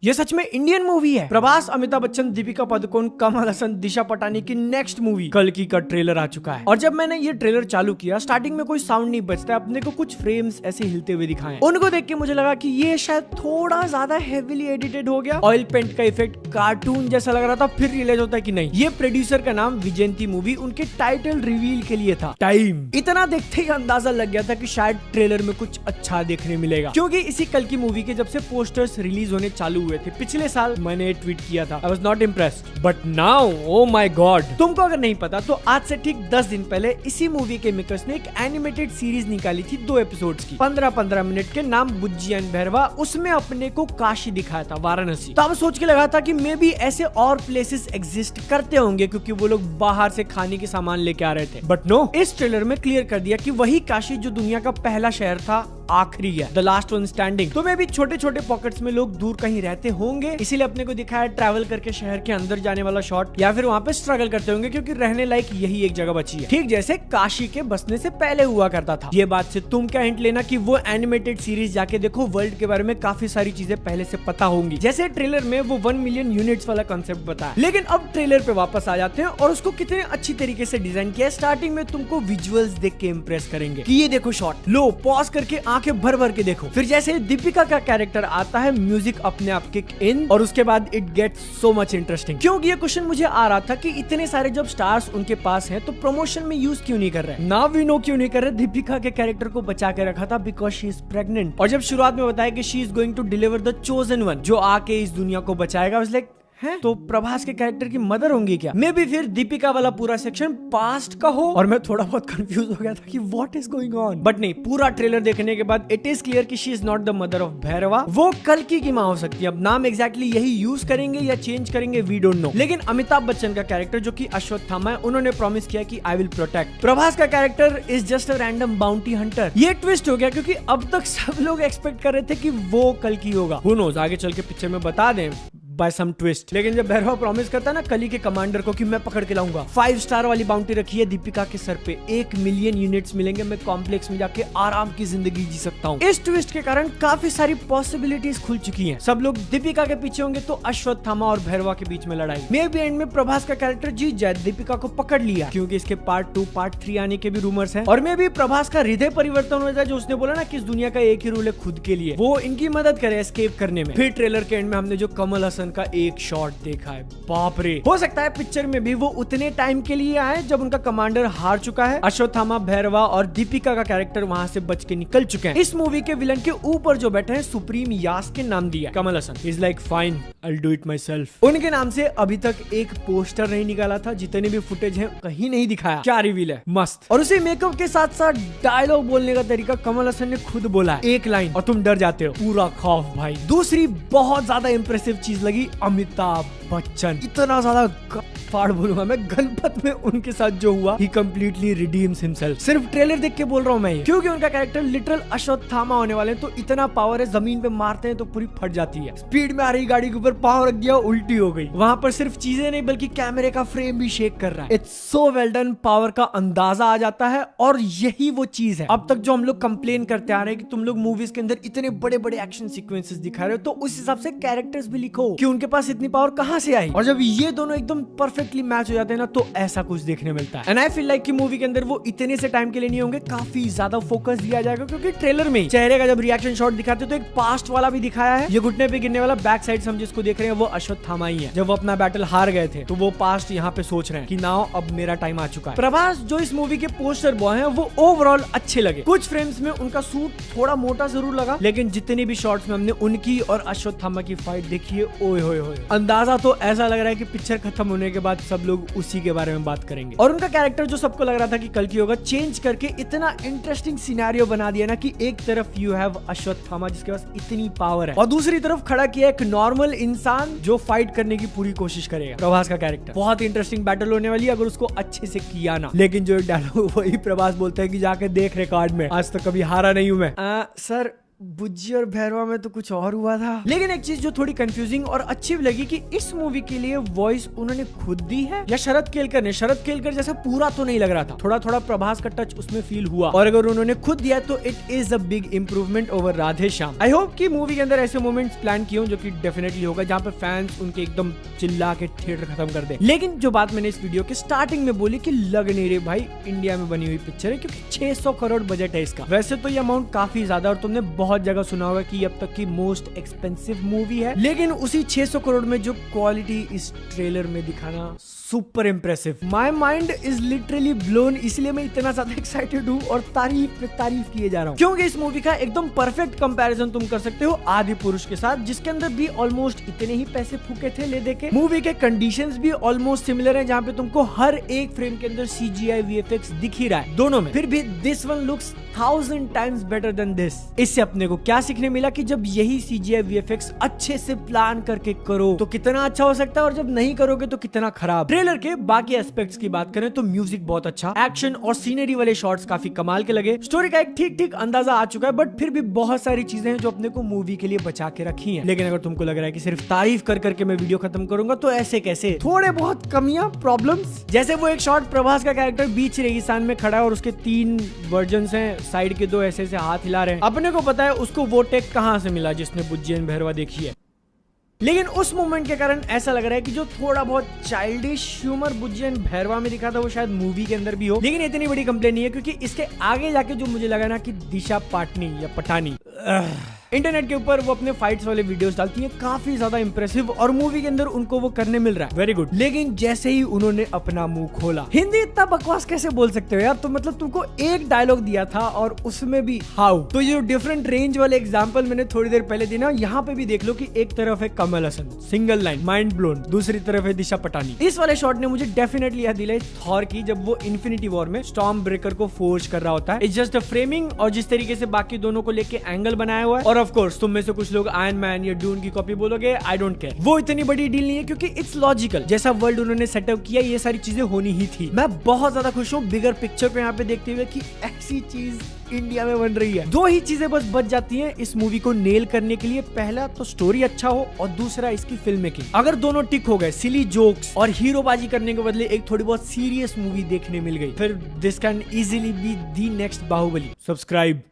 ये सच में Indian movie है। प्रभास, अमिताभ बच्चन, दीपिका पादुकोण, कमल हसन, दिशा पटानी की नेक्स्ट मूवी कल्कि का ट्रेलर आ चुका है। और जब मैंने ये ट्रेलर चालू किया, स्टार्टिंग में कोई साउंड नहीं बजता, अपने को कुछ फ्रेम्स ऐसे हिलते हुए दिखाए। उनको देख के मुझे लगा कि ये शायद थोड़ा ज्यादा हेवीली एडिटेड हो गया, ऑयल पेंट का इफेक्ट कार्टून जैसा लग रहा था। फिर रियलाइज होता है कि नहीं, ये प्रोड्यूसर का नाम विजयंती मूवी उनके टाइटल रिवील के लिए था। टाइम इतना देखते ही अंदाजा लग गया था कि शायद ट्रेलर में कुछ अच्छा देखने मिलेगा, क्योंकि इसी कल्कि मूवी के जब से पोस्टर्स रिलीज होने चालू हुए थे पिछले साल, मैंने ट्वीट किया था, I was not impressed, but now oh my God. तुमको अगर नहीं पता तो आज से ठीक 10 दिन पहले इसी मूवी के मेकर्स ने एक एनिमेटेड सीरीज निकाली थी 2 एपिसोड्स की, 15-15 मिनट के, नाम बुज्जी एंड भैरवा। उसमें अपने को काशी दिखाया था, वाराणसी। तो अब सोच के लगा था कि मे बी ऐसे और प्लेसेस एग्जिस्ट करते होंगे, क्योंकि वो लोग बाहर से खाने के सामान लेके आ रहे थे। बट नो, इस ट्रेलर में क्लियर कर दिया कि वही काशी जो दुनिया का पहला शहर था, आखिरी है, द लास्ट वन स्टैंडिंग। तो मैं भी छोटे छोटे पॉकेट्स में लोग दूर कहीं रहते होंगे, इसीलिए अपने को दिखाया ट्रैवल करके शहर के अंदर जाने वाला शॉट, या फिर वहाँ पे स्ट्रगल करते होंगे क्योंकि रहने लायक यही एक जगह बची है, ठीक जैसे काशी के बसने से पहले हुआ करता था। ये बात से तुम क्या हिंट लेना कि वो एनिमेटेड सीरीज जाके देखो, वर्ल्ड के बारे में काफी सारी चीजें पहले से पता होंगी। जैसे ट्रेलर में वो 1 मिलियन यूनिट्स वाला कंसेप्ट बताया, लेकिन अब ट्रेलर पे वापस आ जाते हैं और उसको कितने अच्छी तरीके से डिजाइन किया। स्टार्टिंग में तुमको विजुअल्स देख के इम्प्रेस करेंगे कि ये देखो शॉट, लो पॉज करके आंखें भर भर के देखो। फिर जैसे दीपिका का कैरेक्टर आता है, म्यूजिक अपने आप किक इन, और उसके बाद it gets so much interesting. क्योंकि ये क्वेश्चन मुझे आ रहा था कि इतने सारे जब स्टार्स उनके पास हैं तो प्रमोशन में यूज क्यों नहीं कर रहे, ना वी नो क्यों नहीं कर रहे। दीपिका के कैरेक्टर को बचा के रखा था बिकॉज शी इज प्रेग्नेंट, और जब शुरुआत में बताया कि she is going to deliver the chosen one, जो आके इस दुनिया को बचाएगा, लाइक है तो प्रभास के कैरेक्टर की मदर होंगी क्या? मे बी फिर दीपिका वाला पूरा सेक्शन पास्ट का हो, और मैं थोड़ा बहुत कंफ्यूज हो गया था कि what is going on. But नहीं, पूरा ट्रेलर देखने के बाद इट इज क्लियर कि she is not the mother of Bhairahawa, वो कल्कि की माँ हो सकती है। अब नाम एग्जैक्टली यही यूज करेंगे या चेंज करेंगे, वी डोंट नो। लेकिन अमिताभ बच्चन का कैरेक्टर जो कि अश्वत्थामा है, उन्होंने प्रॉमिस किया कि आई विल प्रोटेक्ट। प्रभास का character is just a random bounty hunter. ये ट्विस्ट हो गया क्योंकि अब तक सब लोग एक्सपेक्ट कर रहे थे कि वो कल्कि होगा। हु नोज, आगे चल के पिक्चर में बता दें बाय सम ट्विस्ट। लेकिन जब भैरवा प्रॉमिस करता है ना कली के कमांडर को कि मैं पकड़ के लाऊंगा, 5 स्टार वाली बाउंटी रखी है दीपिका के सर पे, 1 मिलियन यूनिट्स मिलेंगे, मैं कॉम्प्लेक्स में जाके आराम की जिंदगी जी सकता हूँ। इस ट्विस्ट के कारण काफी सारी पॉसिबिलिटीज खुल चुकी हैं। सब लोग दीपिका के पीछे होंगे तो अश्वत्थामा और भैरवा के बीच में लड़ाई। मे बी एंड में प्रभास का कैरेक्टर जीत जाए, दीपिका को पकड़ लिया, क्योंकि इसके पार्ट 2 पार्ट 3 आने के भी रूमर्स हैं। और मे बी प्रभास का हृदय परिवर्तन हो जाए, जो उसने बोला ना कि इस दुनिया का एक ही रूल है खुद के लिए, वो इनकी मदद करे एस्केप करने में। फिर ट्रेलर के एंड में हमने जो कमल हसन का एक शॉट देखा है, बाप रे। हो सकता है पिक्चर में भी वो उतने टाइम के लिए आए जब उनका कमांडर हार चुका है, अश्वत्थामा, भैरवा और दीपिका का कैरेक्टर वहां से बच के निकल चुके हैं। इस मूवी के विलन के ऊपर जो बैठे हैं, सुप्रीम यास के नाम दिया Kamal Haasan. Is like fine, I will do it myself. उनके नाम से अभी तक एक पोस्टर नहीं निकाला था, जितने भी फुटेज है कहीं नहीं दिखाया। क्या रिवील है, मस्त। और उसी मेकअप के साथ साथ डायलॉग बोलने का तरीका कमल हसन ने खुद बोला है, एक लाइन और तुम डर जाते हो, पूरा खौफ भाई। दूसरी बहुत ज्यादा इंप्रेसिव चीज लगी, अमिताभ बच्चन। इतना ज्यादा फाड़ बोलूंगा मैं, गणपत में उनके साथ जो हुआ, ही कंप्लीटली रिडीम्स हिमसेल्फ। सिर्फ ट्रेलर देख के बोल रहा हूँ मैं, क्योंकि उनका कैरेक्टर लिटरल अश्वत्थामा होने वाले हैं। तो इतना पावर है, जमीन पे मारते हैं तो पूरी फट जाती है। स्पीड में आ रही गाड़ी के ऊपर पाँव रख दिया, उल्टी हो गई। वहां पर सिर्फ चीजें नहीं बल्कि कैमरे का फ्रेम भी शेक कर रहा है। It's so well done, power का अंदाजा आ जाता है। और यही वो चीज है अब तक जो हम लोग कंप्लेन करते आ रहे हैं कि तुम लोग मूवीज के अंदर इतने बड़े बड़े एक्शन सीक्वेंसेस दिखा रहे हो, तो उस हिसाब से कैरेक्टर्स भी लिखो कि उनके पास इतनी पावर कहां से आई। और जब ये दोनों एकदम परफेक्टली मैच हो जाते हैं ना, तो ऐसा कुछ देखने मिलता है। एंड आई फील लाइक कि मूवी के अंदर वो इतने से टाइम के लिए नहीं होंगे, काफी ज्यादा फोकस दिया जाएगा, क्योंकि ट्रेलर में चेहरे का जब रिएक्शन शॉट दिखाते हैं तो एक पास्ट वाला भी दिखाया है। ये घुटने पे गिरने वाला बैक साइड से हम जिसको देख रहे हैं वो अश्वत्थामा ही है। जब वो अपना बैटल हार गए थे तो वो पास्ट यहाँ पे सोच रहे हैं कि नाउ अब मेरा टाइम आ चुका है। प्रभास जो इस मूवी के पोस्टर बॉय हैं, वो ओवरऑल अच्छे लगे। कुछ फ्रेम्स में उनका सूट थोड़ा मोटा जरूर लगा, लेकिन जितने भी शॉट्स में हमने उनकी और अश्वत्थामा की फाइट देखी है, ओए होए होए, अंदाजा तो ऐसा लग रहा है कि पिक्चर खत्म होने के बाद सब लोग उसी के बारे में बात करेंगे। और उनका कैरेक्टर जो सबको लग रहा था कि कल्कि होगा, चेंज करके इतना इंटरेस्टिंग सिनेरियो बना दिया ना कि एक तरफ यू हैव अश्वत्थामा जिसके पास इतनी पावर है, और दूसरी तरफ खड़ा किया एक नॉर्मल इंसान जो फाइट करने की पूरी कोशिश करेगा। प्रभास का कैरेक्टर बहुत इंटरेस्टिंग बैटल होने वाली है अगर उसको अच्छे से किया ना। लेकिन जो डायलॉग वही प्रभास बोलता है कि जाके देख रिकॉर्ड में, आज तक कभी हारा नहीं हूं मैं। सर बुज्जी और भैरवा में तो कुछ और हुआ था। लेकिन एक चीज जो थोड़ी कंफ्यूजिंग और अच्छी भी लगी कि इस मूवी के लिए वॉइस उन्होंने खुद दी है या शरद केलकर ने। शरद केलकर जैसा पूरा तो नहीं लग रहा था, थोड़ा थोड़ा प्रभास का टच उसमें फील हुआ, और अगर उन्होंने खुद दिया तो it is a big improvement over Radhe Shyam. I hope कि मूवी के अंदर ऐसे मोमेंट्स प्लान किए हों जो कि डेफिनेटली होगा, जहां पे फैंस उनके एकदम चिल्ला के थिएटर खत्म कर दे। लेकिन जो बात मैंने इस वीडियो के स्टार्टिंग में बोली कि लग नहीं रही भाई इंडिया में बनी हुई पिक्चर है, क्योंकि 600 करोड़ बजट है इसका। वैसे तो ये अमाउंट काफी ज्यादा, और तुमने बहुत जगह सुना होगा कि अब तक की मोस्ट एक्सपेंसिव मूवी है, लेकिन उसी 600 करोड़ में जो क्वालिटी इस ट्रेलर में दिखाना super impressive. My mind is literally blown, इसलिए मैं इतना ज्यादा एक्साइटेड हूँ और तारीफ पे तारीफ किए जा रहा हूँ, क्योंकि इस मूवी का एकदम परफेक्ट कंपैरिजन तुम कर सकते हो आदि पुरुष के साथ, जिसके अंदर भी ऑलमोस्ट इतने ही पैसे फूके थे ले देके। मूवी के कंडीशंस भी ऑलमोस्ट सिमिलर हैं, जहाँ पे तुमको हर एक फ्रेम के अंदर CGI VFX दिख ही रहा है दोनों में, फिर भी this one looks 1000 times better than this. इससे अपने को क्या सीखने मिला कि जब यही CGI VFX अच्छे से प्लान करके करो तो कितना अच्छा हो सकता है, और जब नहीं करोगे तो कितना खराब। ट्रेलर के बाकी एस्पेक्ट्स की बात करें तो म्यूजिक बहुत अच्छा, एक्शन और सीनरी वाले शॉट्स काफी कमाल के लगे, स्टोरी का एक ठीक ठीक अंदाजा आ चुका है, बट फिर भी बहुत सारी चीजें हैं जो अपने को मूवी के लिए बचा के रखी हैं। लेकिन अगर तुमको लग रहा है कि सिर्फ तारीफ कर करके मैं वीडियो खत्म करूंगा तो ऐसे कैसे, थोड़े बहुत कमियां, प्रॉब्लम्स, जैसे वो एक शॉट प्रभास का कैरेक्टर बीच रेगिस्तान में खड़ा है और उसके 3 वर्जन्स हैं, साइड के 2 ऐसे हाथ हिला रहे हैं। अपने को पता है उसको वो टेक कहां से मिला जिसने बुज्जी एंड भैरवा देखी है, लेकिन उस मोमेंट के कारण ऐसा लग रहा है कि जो थोड़ा बहुत childish humour Bujji and Bhairahawa में दिखा था वो शायद मूवी के अंदर भी हो। लेकिन इतनी बड़ी कंप्लेन नहीं है, क्योंकि इसके आगे जाके जो मुझे लगा ना कि दिशा पाटनी या पठानी, इंटरनेट के ऊपर वो अपने फाइट्स वाले वीडियोस डालती है, काफी ज्यादा इंप्रेसिव, और मूवी के अंदर उनको वो करने मिल रहा है, वेरी गुड। लेकिन जैसे ही उन्होंने अपना मुंह खोला, हिंदी इतना बकवास कैसे बोल सकते हो यार, तो मतलब तुमको एक डायलॉग दिया था और उसमें भी हाउ। तो ये डिफरेंट रेंज वाले एग्जांपल मैंने थोड़ी देर पहले दिया, यहाँ पे भी देख लो कि एक तरफ है Kamal Haasan, single line, mind blown, दूसरी तरफ है दिशा पटानी। इस वाले शॉट ने मुझे डेफिनेटली याद दिलाई थॉर की, जब वो इन्फिनिटी वॉर में स्टॉर्म ब्रेकर को फोर्स कर रहा होता है। इट्स जस्ट अ फ्रेमिंग, और जिस तरीके से बाकी दोनों को लेके एंगल बनाया हुआ है, और ऑफ कोर्स तुम में से कुछ लोग आयरन मैन या डून की कॉपी बोलोगे, आई डोंट केयर, वो इतनी बड़ी डील नहीं है, क्योंकि इट्स लॉजिकल, जैसा वर्ल्ड उन्होंने सेटअप किया ये सारी चीजें होनी ही थी। मैं बहुत ज्यादा खुश हूँ बिगर पिक्चर को यहाँ पे देखते हुए कि ऐसी चीज इंडिया में बन रही है। 2 ही चीजें बस बच जाती हैं इस मूवी को नेल करने के लिए, पहला तो स्टोरी अच्छा हो और दूसरा इसकी फिल्म मेकिंग। अगर दोनों टिक हो गए, सिली जोक्स और हीरोबाजी करने के बदले एक थोड़ी बहुत सीरियस मूवी देखने मिल गई, फिर this can easily be the next Baahubali. Subscribe.